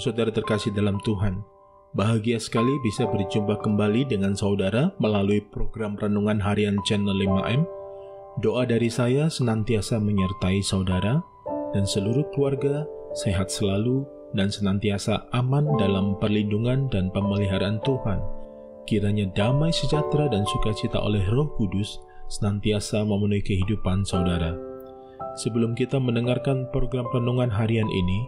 Shalom saudara terkasih dalam Tuhan. Bahagia sekali bisa berjumpa kembali dengan saudara melalui program Renungan Harian Channel 5M. Doa dari saya senantiasa menyertai saudara dan seluruh keluarga sehat selalu dan senantiasa aman dalam perlindungan dan pemeliharaan Tuhan. Kiranya damai sejahtera dan sukacita oleh Roh Kudus senantiasa memenuhi kehidupan saudara. Sebelum kita mendengarkan program renungan harian ini,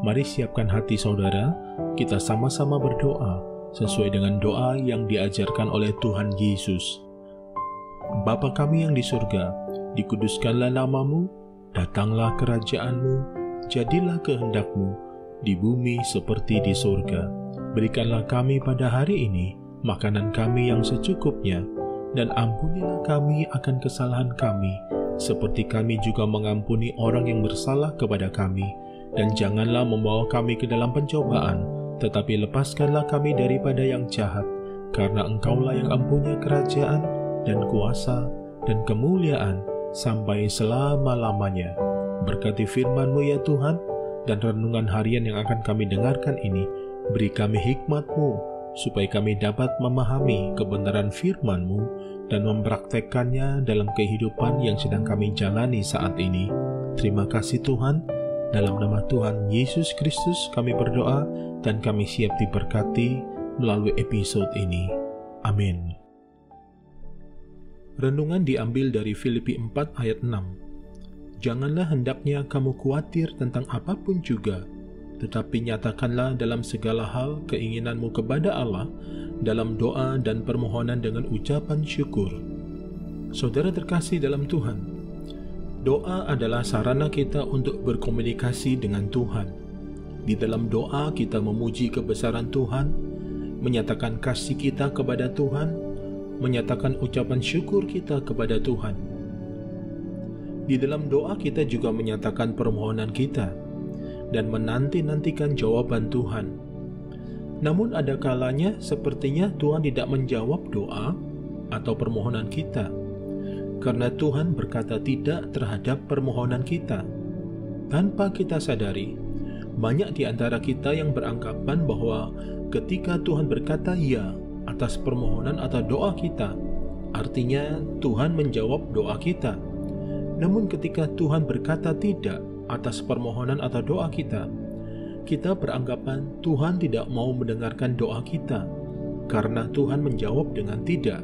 mari siapkan hati saudara, kita sama-sama berdoa sesuai dengan doa yang diajarkan oleh Tuhan Yesus. Bapa kami yang di surga, dikuduskanlah namamu, datanglah kerajaan-Mu, jadilah kehendak-Mu, di bumi seperti di surga. Berikanlah kami pada hari ini makanan kami yang secukupnya, dan ampunilah kami akan kesalahan kami, seperti kami juga mengampuni orang yang bersalah kepada kami. Dan janganlah membawa kami ke dalam pencobaan, tetapi lepaskanlah kami daripada yang jahat, karena Engkaulah yang mempunyai kerajaan, dan kuasa, dan kemuliaan, sampai selama-lamanya. Berkati firman-Mu ya Tuhan, dan renungan harian yang akan kami dengarkan ini, beri kami hikmat-Mu, supaya kami dapat memahami kebenaran firman-Mu, dan mempraktekkannya dalam kehidupan yang sedang kami jalani saat ini. Terima kasih Tuhan. Dalam nama Tuhan Yesus Kristus kami berdoa dan kami siap diberkati melalui episode ini. Amin. Renungan diambil dari Filipi 4 ayat 6. Janganlah hendaknya kamu khawatir tentang apapun juga, tetapi nyatakanlah dalam segala hal keinginanmu kepada Allah dalam doa dan permohonan dengan ucapan syukur. Saudara terkasih dalam Tuhan, doa adalah sarana kita untuk berkomunikasi dengan Tuhan. Di dalam doa kita memuji kebesaran Tuhan, menyatakan kasih kita kepada Tuhan, menyatakan ucapan syukur kita kepada Tuhan. Di dalam doa kita juga menyatakan permohonan kita dan menanti-nantikan jawaban Tuhan. Namun ada kalanya sepertinya Tuhan tidak menjawab doa atau permohonan kita, karena Tuhan berkata tidak terhadap permohonan kita. Tanpa kita sadari, banyak di antara kita yang beranggapan bahwa ketika Tuhan berkata ya atas permohonan atau doa kita, artinya Tuhan menjawab doa kita. Namun ketika Tuhan berkata tidak atas permohonan atau doa kita, kita beranggapan Tuhan tidak mau mendengarkan doa kita, karena Tuhan menjawab dengan tidak.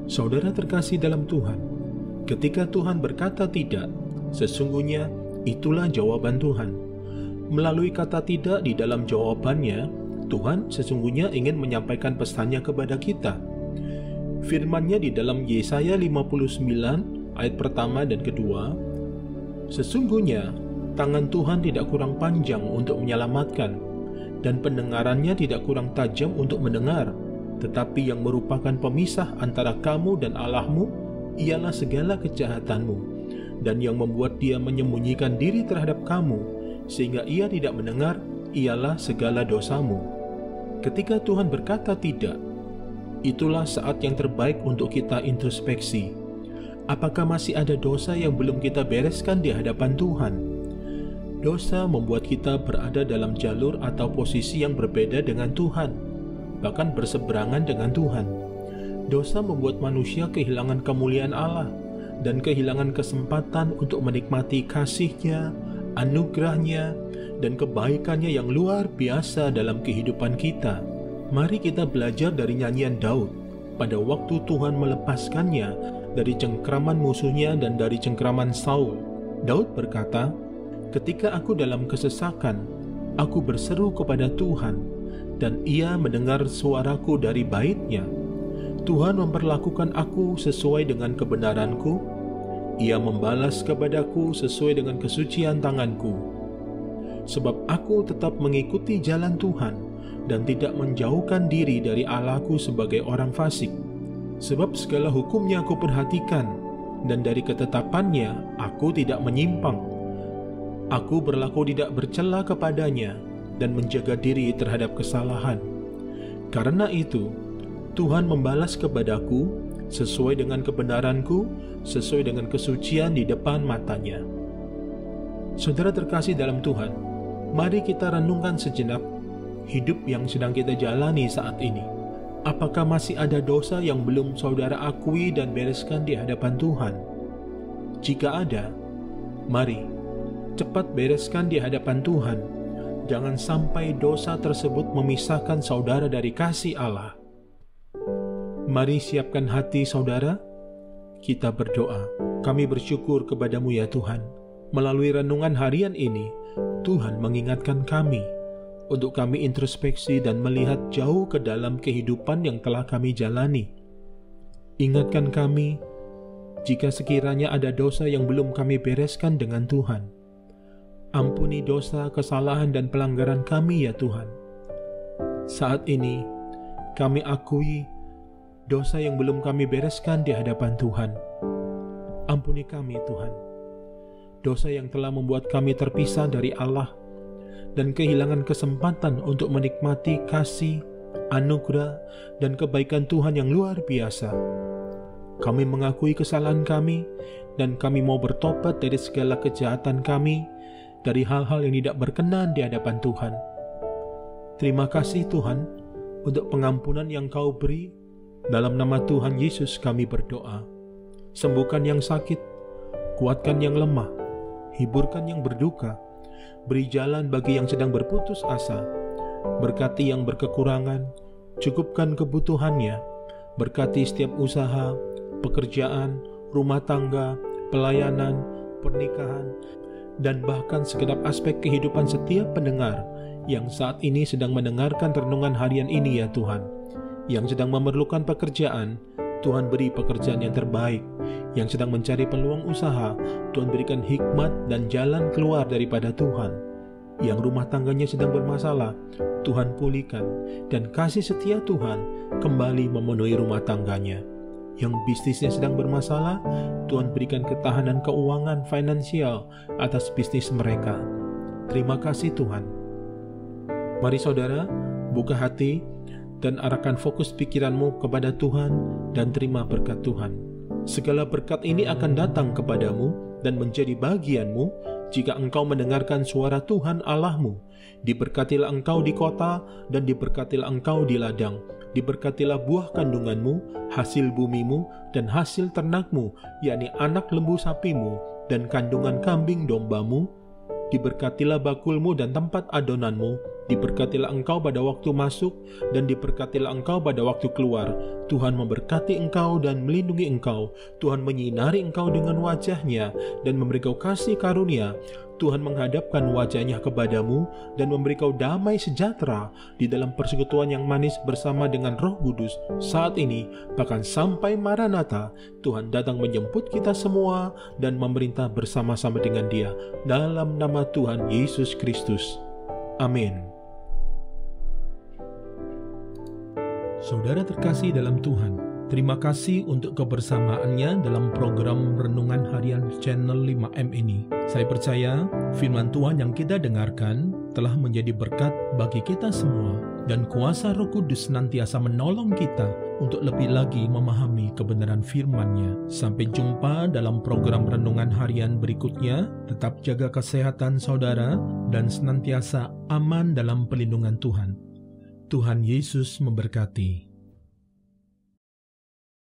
Saudara terkasih dalam Tuhan, ketika Tuhan berkata tidak, sesungguhnya itulah jawaban Tuhan. Melalui kata tidak di dalam jawabannya, Tuhan sesungguhnya ingin menyampaikan pesannya kepada kita. Firman-Nya di dalam Yesaya 59 ayat pertama dan kedua, sesungguhnya tangan Tuhan tidak kurang panjang untuk menyelamatkan, dan pendengarannya tidak kurang tajam untuk mendengar. Tetapi yang merupakan pemisah antara kamu dan Allahmu ialah segala kejahatanmu, dan yang membuat dia menyembunyikan diri terhadap kamu sehingga ia tidak mendengar ialah segala dosamu. Ketika Tuhan berkata tidak, itulah saat yang terbaik untuk kita introspeksi. Apakah masih ada dosa yang belum kita bereskan di hadapan Tuhan? Dosa membuat kita berada dalam jalur atau posisi yang berbeda dengan Tuhan, bahkan berseberangan dengan Tuhan. Dosa membuat manusia kehilangan kemuliaan Allah dan kehilangan kesempatan untuk menikmati kasih-Nya, anugerah-Nya, dan kebaikan-Nya yang luar biasa dalam kehidupan kita. Mari kita belajar dari nyanyian Daud pada waktu Tuhan melepaskannya dari cengkraman musuhnya dan dari cengkraman Saul. Daud berkata, ketika aku dalam kesesakan, aku berseru kepada Tuhan, dan Ia mendengar suaraku dari bait-Nya. Tuhan memperlakukan aku sesuai dengan kebenaranku. Ia membalas kepadaku sesuai dengan kesucian tanganku. Sebab aku tetap mengikuti jalan Tuhan, dan tidak menjauhkan diri dari Allahku sebagai orang fasik. Sebab segala hukum-Nya aku perhatikan, dan dari ketetapan-Nya aku tidak menyimpang. Aku berlaku tidak bercela kepadanya dan menjaga diri terhadap kesalahan. Karena itu, Tuhan membalas kepadaku sesuai dengan kebenaranku, sesuai dengan kesucian di depan matanya. Saudara terkasih dalam Tuhan, Mari kita renungkan sejenak hidup yang sedang kita jalani saat ini. Apakah masih ada dosa yang belum saudara akui dan bereskan di hadapan Tuhan? Jika ada, mari cepat bereskan di hadapan Tuhan. Jangan sampai dosa tersebut memisahkan saudara dari kasih Allah. Mari siapkan hati saudara, kita berdoa. Kami bersyukur kepadamu ya Tuhan. Melalui renungan harian ini, Tuhan mengingatkan kami untuk kami introspeksi dan melihat jauh ke dalam kehidupan yang telah kami jalani. Ingatkan kami jika sekiranya ada dosa yang belum kami bereskan dengan Tuhan. Ampuni dosa, kesalahan, dan pelanggaran kami ya Tuhan. Saat ini, kami akui dosa yang belum kami bereskan di hadapan Tuhan. Ampuni kami Tuhan. Dosa yang telah membuat kami terpisah dari Allah dan kehilangan kesempatan untuk menikmati kasih, anugerah, dan kebaikan Tuhan yang luar biasa. Kami mengakui kesalahan kami dan kami mau bertobat dari segala kejahatan kami, dari hal-hal yang tidak berkenan di hadapan Tuhan. Terima kasih Tuhan untuk pengampunan yang Kau beri. Dalam nama Tuhan Yesus kami berdoa. Sembuhkan yang sakit, kuatkan yang lemah, hiburkan yang berduka, beri jalan bagi yang sedang berputus asa, berkati yang berkekurangan, cukupkan kebutuhannya, berkati setiap usaha, pekerjaan, rumah tangga, pelayanan, pernikahan, dan bahkan segenap aspek kehidupan setiap pendengar yang saat ini sedang mendengarkan renungan harian ini ya Tuhan. Yang sedang memerlukan pekerjaan, Tuhan beri pekerjaan yang terbaik. Yang sedang mencari peluang usaha, Tuhan berikan hikmat dan jalan keluar daripada Tuhan. Yang rumah tangganya sedang bermasalah, Tuhan pulihkan, dan kasih setia Tuhan kembali memenuhi rumah tangganya. Yang bisnisnya sedang bermasalah, Tuhan berikan ketahanan keuangan finansial atas bisnis mereka. Terima kasih Tuhan. Mari saudara, buka hati dan arahkan fokus pikiranmu kepada Tuhan dan terima berkat Tuhan. Segala berkat ini akan datang kepadamu dan menjadi bagianmu jika engkau mendengarkan suara Tuhan Allahmu. Diberkatilah engkau di kota dan diberkatilah engkau di ladang. Diberkatilah buah kandunganmu, hasil bumimu, dan hasil ternakmu, yakni anak lembu sapimu dan kandungan kambing dombamu. Diberkatilah bakulmu dan tempat adonanmu. Diberkatilah engkau pada waktu masuk dan diberkatilah engkau pada waktu keluar. Tuhan memberkati engkau dan melindungi engkau. Tuhan menyinari engkau dengan wajahnya dan memberi kau kasih karunia. Tuhan menghadapkan wajahnya kepadamu dan memberi kau damai sejahtera di dalam persekutuan yang manis bersama dengan Roh Kudus saat ini bahkan sampai Maranatha. Tuhan datang menjemput kita semua dan memerintah bersama-sama dengan Dia dalam nama Tuhan Yesus Kristus. Amin. Saudara terkasih dalam Tuhan, terima kasih untuk kebersamaannya dalam program Renungan Harian Channel 5M ini. Saya percaya firman Tuhan yang kita dengarkan telah menjadi berkat bagi kita semua dan kuasa Roh Kudus senantiasa menolong kita untuk lebih lagi memahami kebenaran firman-Nya. Sampai jumpa dalam program Renungan Harian berikutnya. Tetap jaga kesehatan saudara dan senantiasa aman dalam perlindungan Tuhan. Tuhan Yesus memberkati.